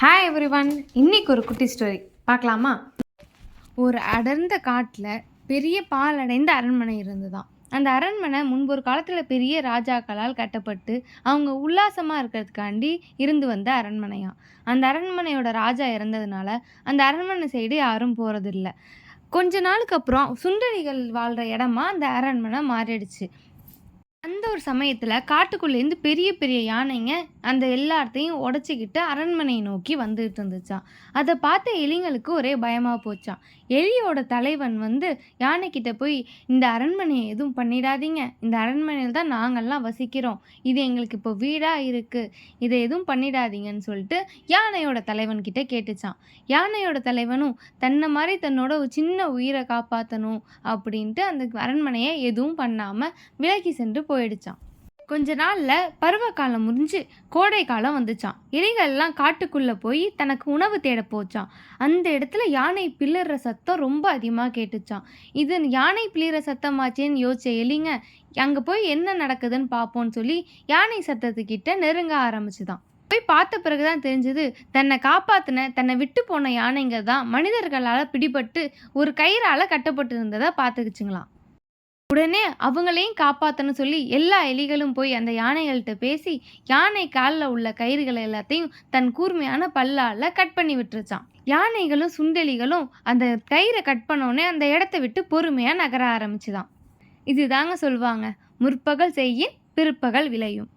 Hi everyone. இன்னைக்கு ஒரு குட்டி ஸ்டோரி பார்க்கலாமா? ஒரு அடர்ந்த காட்டில் பெரிய பாழடைந்த அரண்மனை இருந்துதான். அந்த அரண்மனை முன்பொரு காலத்தில் பெரிய ராஜாக்களால் கட்டப்பட்டு அவங்க உல்லாசமாக இருக்கிறதுக்காண்டி இருந்து வந்த அரண்மனையா. அந்த அரண்மனையோட ராஜா இறந்ததுனால அந்த அரண்மனை சைடு யாரும் போகிறதில்ல. கொஞ்ச நாளுக்கு அப்புறம் சுண்டெலிகள் வாழ்கிற இடமா அந்த அரண்மனை மாறிடுச்சு. அந்த ஒரு சமயத்தில் காட்டுக்குள்ளேருந்து பெரிய பெரிய யானைங்க அந்த எல்லாத்தையும் உடச்சிக்கிட்டு அரண்மனையை நோக்கி வந்துட்டு இருந்துச்சான். அதை பார்த்த எலிங்களுக்கு ஒரே பயமாக போச்சான். எலியோட தலைவன் யானைக்கிட்ட போய், இந்த அரண்மனையை எதுவும் பண்ணிடாதீங்க, இந்த அரண்மனையில் தான் நாங்கள்லாம் வசிக்கிறோம், இது எங்களுக்கு இப்போ வீடாக இருக்குது, இதை எதுவும் பண்ணிடாதீங்கன்னு சொல்லிட்டு யானையோட தலைவன்கிட்ட கேட்டுச்சான். யானையோட தலைவனும் தன்னை மாதிரி தன்னோட ஒரு சின்ன உயிரை காப்பாற்றணும் அப்படின்ட்டு அந்த அரண்மனையை எதுவும் பண்ணாமல் விலகி சென்று போயிடுச்சான். கொஞ்ச நாள்ல பருவகாலம் முடிஞ்சு கோடை காலம் வந்துச்சான். எலிகள்லாம் காட்டுக்குள்ள போய் தனக்கு உணவு தேட போச்சான். அந்த இடத்துல யானை பிளற சத்தம் ரொம்ப அதிகமாக கேட்டுச்சான். இது யானை பிளற சத்தமாச்சேன்னு யோசிச்ச எலிங்க அங்கே போய் என்ன நடக்குதுன்னு பார்ப்போன்னு சொல்லி யானை சத்தத்துக்கிட்ட நெருங்க ஆரம்பிச்சுதான். போய் பார்த்த பிறகுதான் தெரிஞ்சது, தன்னை காப்பாத்தின தன்னை விட்டு போன யானைங்க தான் மனிதர்களால் பிடிபட்டு ஒரு கயிறால கட்டப்பட்டு இருந்ததை பார்த்துக்குச்சுங்களாம். உடனே அவங்களையும் காப்பாற்றணும் சொல்லி எல்லா எலிகளும் போய் அந்த யானைகள்கிட்ட பேசி யானை காலில் உள்ள கயிறுகளை எல்லாத்தையும் தன் கூர்மையான பல்லால் கட் பண்ணி விட்டுருச்சான். யானைகளும் சுண்டெலிகளும் அந்த கயிறை கட் பண்ணோடனே அந்த இடத்த விட்டு பொறுமையாக நகர ஆரம்பிச்சுதான். இதுதாங்க சொல்லுவாங்க, முற்பகல் செய்யின் பிற்பகல் விளையும்.